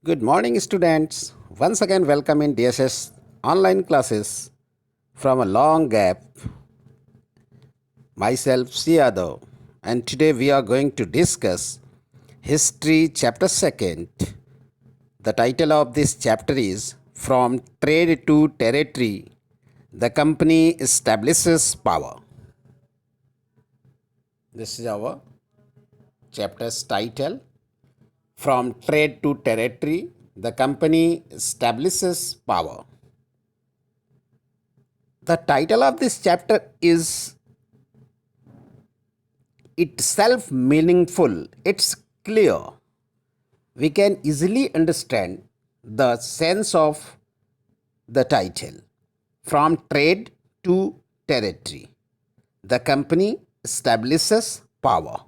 Good morning, students. Once again, welcome in DSS online classes from a long gap. Myself, C. Yadav, and today we are going to discuss History Chapter 2nd. The title of this chapter is From Trade to Territory, the Company Establishes Power. This is our chapter's title. From trade to territory, the company establishes power. The title of this chapter is itself meaningful. It's clear. We can easily understand the sense of the title. From trade to territory, the company establishes power.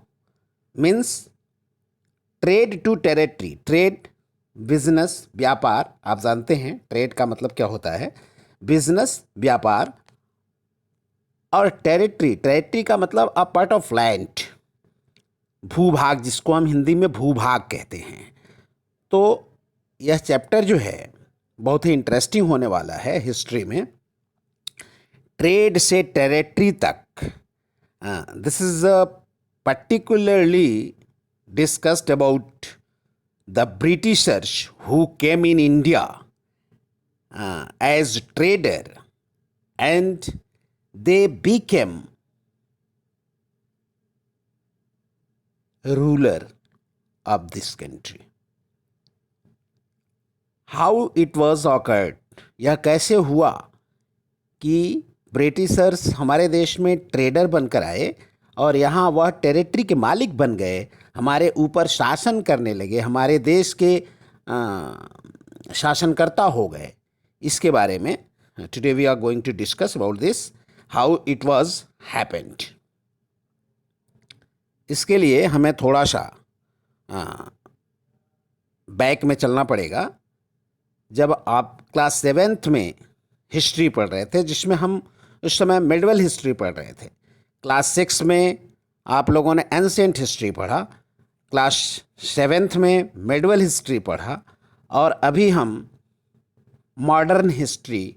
Means trade to territory, trade business व्यापार, आप जानते हैं trade का मतलब क्या होता है, business व्यापार, और टेरिटरी, टेरिटरी का मतलब अ पार्ट ऑफ लैंड, भूभाग, जिसको हम हिंदी में भूभाग कहते हैं। तो यह चैप्टर जो है बहुत ही इंटरेस्टिंग होने वाला है हिस्ट्री में, ट्रेड से टेरिटरी तक। This is particularly discussed about the Britishers who came in India as trader, and they became ruler of this country. How it was occurred, यह कैसे हुआ कि ब्रिटिशर्स हमारे देश में ट्रेडर बनकर आए और यहाँ वह टेरिटरी के मालिक बन गए, हमारे ऊपर शासन करने लगे, हमारे देश के शासनकर्ता हो गए। इसके बारे में today we are going to discuss about this, how it was happened. इसके लिए हमें थोड़ा सा बैक में चलना पड़ेगा। जब आप क्लास 7th में हिस्ट्री पढ़ रहे थे, जिसमें हम उस समय मिडिवल हिस्ट्री पढ़ रहे थे, क्लास 6 में आप लोगों ने एंशिएंट हिस्ट्री पढ़ा, क्लास 7th में मिडिवल हिस्ट्री पढ़ा, और अभी हम मॉडर्न हिस्ट्री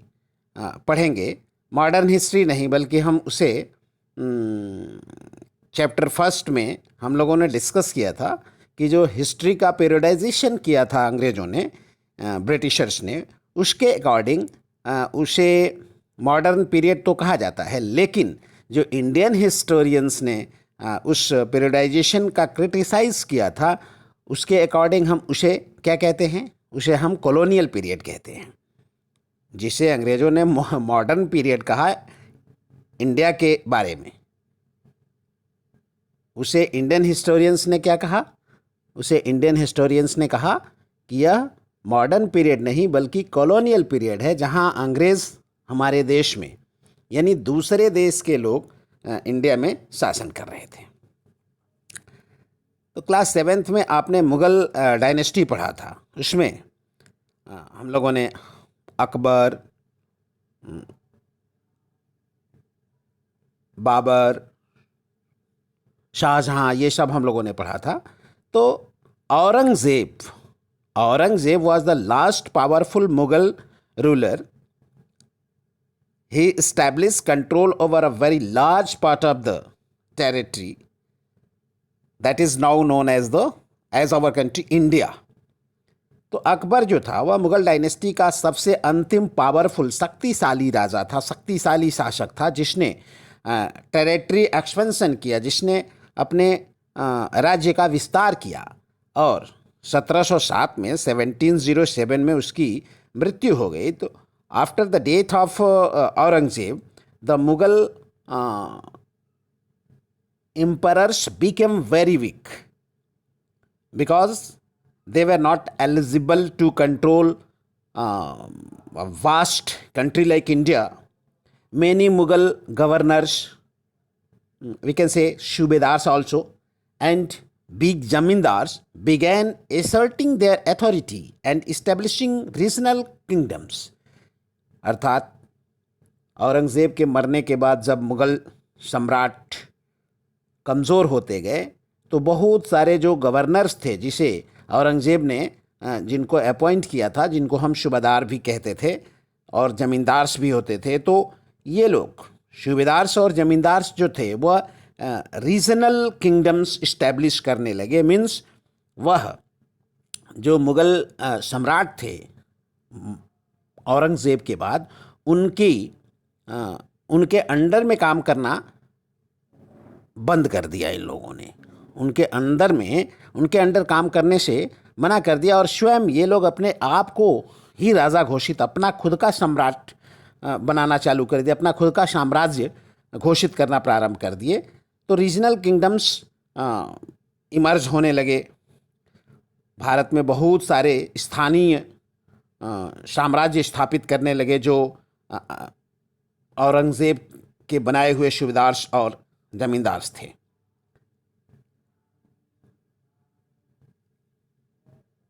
पढ़ेंगे। मॉडर्न हिस्ट्री नहीं, बल्कि हम उसे चैप्टर 1 में हम लोगों ने डिस्कस किया था कि जो हिस्ट्री का पीरियडाइजेशन किया था अंग्रेज़ों ने, ब्रिटिशर्स ने, उसके अकॉर्डिंग उसे मॉडर्न पीरियड तो कहा जाता है, लेकिन जो इंडियन हिस्टोरियंस ने उस पीरियडाइजेशन का क्रिटिसाइज़ किया था, उसके अकॉर्डिंग हम उसे क्या कहते हैं, उसे हम कॉलोनियल पीरियड कहते हैं, जिसे अंग्रेज़ों ने मॉडर्न पीरियड कहा इंडिया के बारे में। उसे इंडियन हिस्टोरियंस ने क्या कहा, उसे इंडियन हिस्टोरियंस ने कहा कि यह मॉडर्न पीरियड नहीं बल्कि कॉलोनियल पीरियड है, जहां अंग्रेज़ हमारे देश में, यानी दूसरे देश के लोग इंडिया में शासन कर रहे थे। तो क्लास 7th में आपने मुग़ल डायनेस्टी पढ़ा था, उसमें हम लोगों ने अकबर, बाबर, शाहजहाँ, ये सब हम लोगों ने पढ़ा था। तो Aurangzeb was the last powerful Mughal ruler. He established control over a very large part of the territory that is now known as our country India. तो अकबर जो था वह मुग़ल डायनेस्टी का सबसे अंतिम पावरफुल, शक्तिशाली राजा था, शक्तिशाली शासक था, जिसने टेरिटरी एक्सपेंशन किया, जिसने अपने राज्य का विस्तार किया, और 1707 में 1707 में उसकी मृत्यु हो गई। तो after the death of Aurangzeb, the Mughal emperors became very weak because they were not eligible to control a vast country like India. Many Mughal governors, we can say Shubedars also, and big Jamindars began asserting their authority and establishing regional kingdoms. अर्थात औरंगज़ेब के मरने के बाद जब मुग़ल सम्राट कमज़ोर होते गए, तो बहुत सारे जो गवर्नर्स थे, जिसे औरंगज़ेब ने जिनको अपॉइंट किया था, जिनको हम सूबेदार भी कहते थे और ज़मींदार्स भी होते थे, तो ये लोग सूबेदार्स और ज़मींदार्स जो थे वह रीजनल किंगडम्स इस्टेब्लिश करने लगे। मीन्स वह जो मुग़ल सम्राट थे औरंगज़ेब के बाद, उनके अंडर में काम करना बंद कर दिया इन लोगों ने। उनके अंडर काम करने से मना कर दिया और स्वयं ये लोग अपने आप को ही राजा घोषित, अपना खुद का सम्राट बनाना चालू कर दिया, अपना खुद का साम्राज्य घोषित करना प्रारंभ कर दिए। तो रीजनल किंगडम्स इमर्ज होने लगे। भारत में बहुत सारे स्थानीय साम्राज्य स्थापित करने लगे जो औरंगज़ेब के बनाए हुए सूबेदार और जमींदार थे।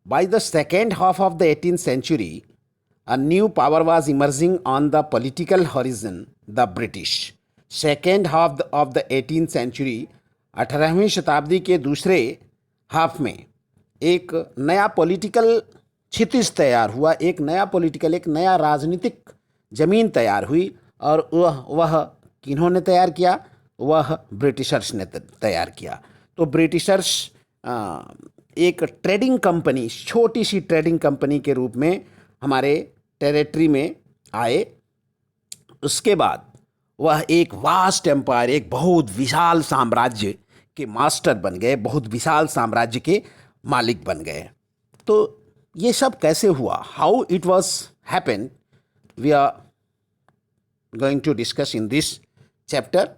By the second half of the 18th century, a new power was emerging on the political horizon, the British. Second half of the 18th century, 18वीं शताब्दी के दूसरे हाफ में एक नया पॉलिटिकल क्षितिज तैयार हुआ, एक नया राजनीतिक जमीन तैयार हुई। और वह किन्होंने तैयार किया? वह ब्रिटिशर्स ने तैयार किया। तो ब्रिटिशर्स एक ट्रेडिंग कंपनी, छोटी सी ट्रेडिंग कंपनी के रूप में हमारे टेरिटरी में आए। उसके बाद वह एक वास्ट एम्पायर, एक बहुत विशाल साम्राज्य के मास्टर बन गए, बहुत विशाल साम्राज्य के मालिक बन गए। तो ये सब कैसे हुआ? How it was happen, we are going to discuss in this chapter.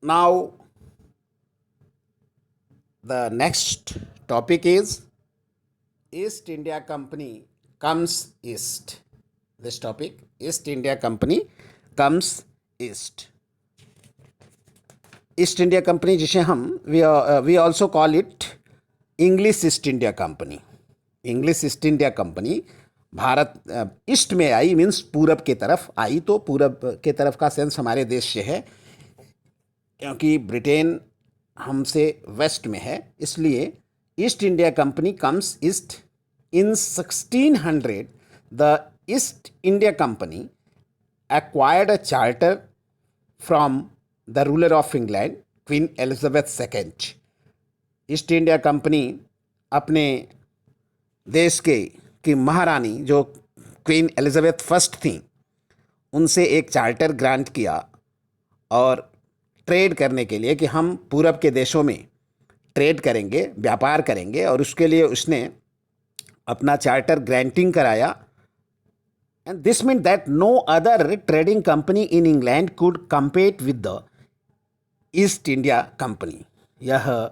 Now the next topic is East India Company comes east. This topic, East India Company comes east. East India Company जिसे हम we also call it English East India Company. English East India Company Bharat east में आई, means पूरब के तरफ आई। तो पूरब के तरफ का सेंस हमारे देश से है, क्योंकि ब्रिटेन हमसे वेस्ट में है, इसलिए east India company comes east. In 1600 the East India company acquired a charter from the ruler of England, queen Elizabeth II. East India company अपने देश की महारानी जो क्वीन एलिजाबेथ फर्स्ट थी, उनसे एक चार्टर ग्रांट किया और ट्रेड करने के लिए कि हम पूरब के देशों में ट्रेड करेंगे, व्यापार करेंगे। और उसके लिए उसने अपना चार्टर ग्रांटिंग कराया। And this mean that no other trading company in England could compete with the East India Company. यह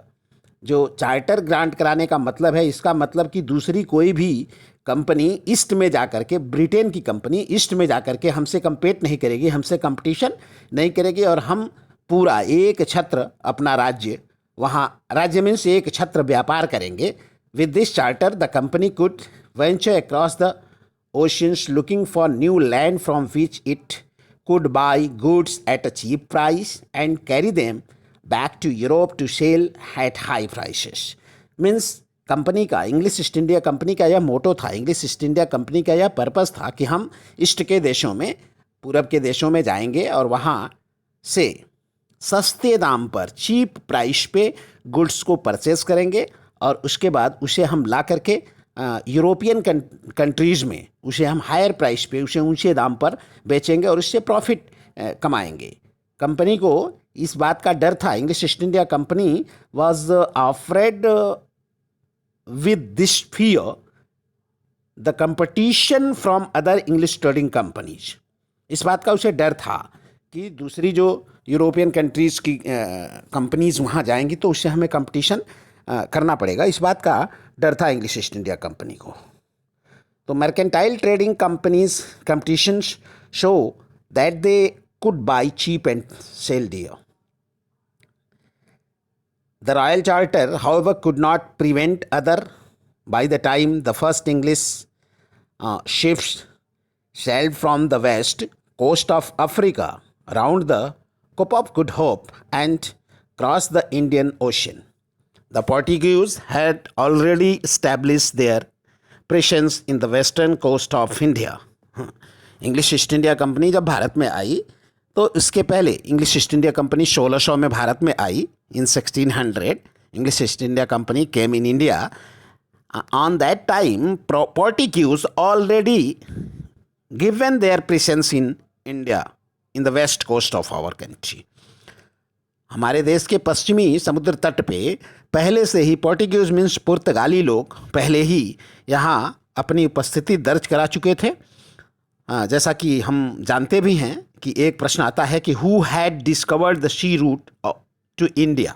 जो चार्टर ग्रांट कराने का मतलब है, इसका मतलब कि दूसरी कोई भी कंपनी ईस्ट में जाकर के, ब्रिटेन की कंपनी ईस्ट में जाकर के हमसे कम्पीट नहीं करेगी, हमसे कंपटीशन नहीं करेगी, और हम पूरा एक छत्र अपना राज्य, वहाँ राज्य मीन्स एक छत्र व्यापार करेंगे। With this charter the company could venture across the oceans looking for new land from which it could buy goods at a cheap price and carry them back to Europe to sell at high prices. Means company का, English East India Company का यह मोटो था, English East India Company का यह purpose था कि हम east के देशों में, पूरब के देशों में जाएंगे और वहाँ से सस्ते दाम पर, चीप प्राइस पे गुड्स को परचेज करेंगे और उसके बाद उसे हम ला करके यूरोपियन कंट्रीज़ में उसे हम हायर प्राइस पे, उसे ऊंचे दाम पर बेचेंगे और उससे प्रॉफिट कमाएंगे। कंपनी को इस बात का डर था, English East India company was afraid with this fear the competition from other English trading companies. इस बात का उसे डर था कि दूसरी जो यूरोपियन कंट्रीज़ की कंपनीज़ वहाँ जाएंगी तो उससे हमें कंपटीशन करना पड़ेगा। इस बात का डर था इंग्लिश ईस्ट इंडिया कंपनी को। तो mercantile trading companies competitions show that they could buy cheap and sell dear. The Royal Charter, however, could not prevent other. By the time the first English ships sailed from the west coast of Africa around the Cape of Good Hope and crossed the Indian Ocean, The Portuguese had already established their presence in the western coast of India. English East India company जब भारत में आई तो इसके पहले English East India company 1600 में भारत में आई. इन 1600 English East India company came in India. On that time, Portuguese already given their presence in India, in the west coast of our country. हमारे देश के पश्चिमी समुद्र तट पे पहले से ही पोर्टुगीज मीन्स पुर्तगाली लोग पहले ही यहाँ अपनी उपस्थिति दर्ज करा चुके थे. जैसा कि हम जानते भी हैं कि एक प्रश्न आता है कि who had discovered the sea route to India.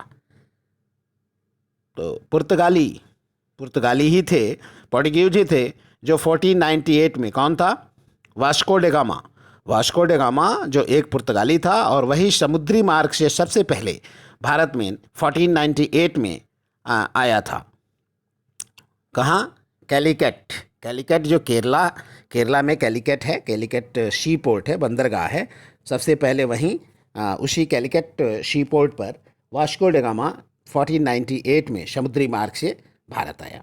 तो पुर्तगाली ही थे, पोर्टुगीज ही थे जो 1498 में. कौन था? वास्को डे गामा जो एक पुर्तगाली था और वही समुद्री मार्ग से सबसे पहले भारत में 1498 में आया था. कहाँ? कैलिकट जो केरला में कैलिकट है. कैलिकट शी पोर्ट है, बंदरगाह है. सबसे पहले वहीं उसी कैलिकट शी पोर्ट पर वास्को डे गामा 1498 में समुद्री मार्ग से भारत आया.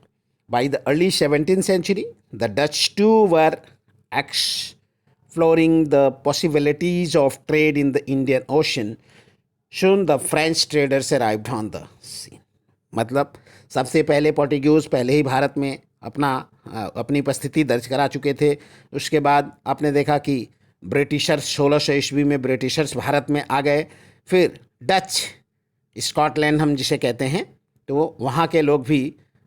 By the early 17th century, the Dutch too were exploring the possibilities of trade in the Indian Ocean. Soon the French traders arrived on the scene. मतलब सबसे पहले Portuguese पहले ही भारत में अपनी उपस्थिति दर्ज करा चुके थे. उसके बाद आपने देखा कि ब्रिटिशर्स 1600 ईस्वी में ब्रिटिशर्स भारत में आ गए. फिर डच, स्कॉटलैंड हम जिसे कहते हैं, तो वहाँ के लोग भी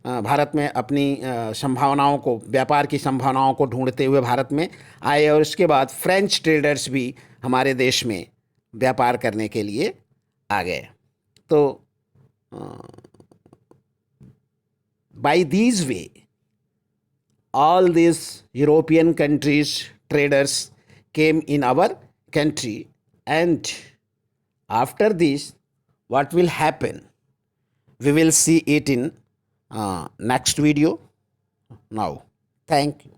भारत में अपनी संभावनाओं को, व्यापार की संभावनाओं को ढूंढते हुए भारत में आए. और उसके बाद फ्रेंच ट्रेडर्स भी हमारे देश में व्यापार करने के लिए आ गए. तो by these way all these European countries traders came in our country, and after this what will happen, we will see it in next video. Now thank you.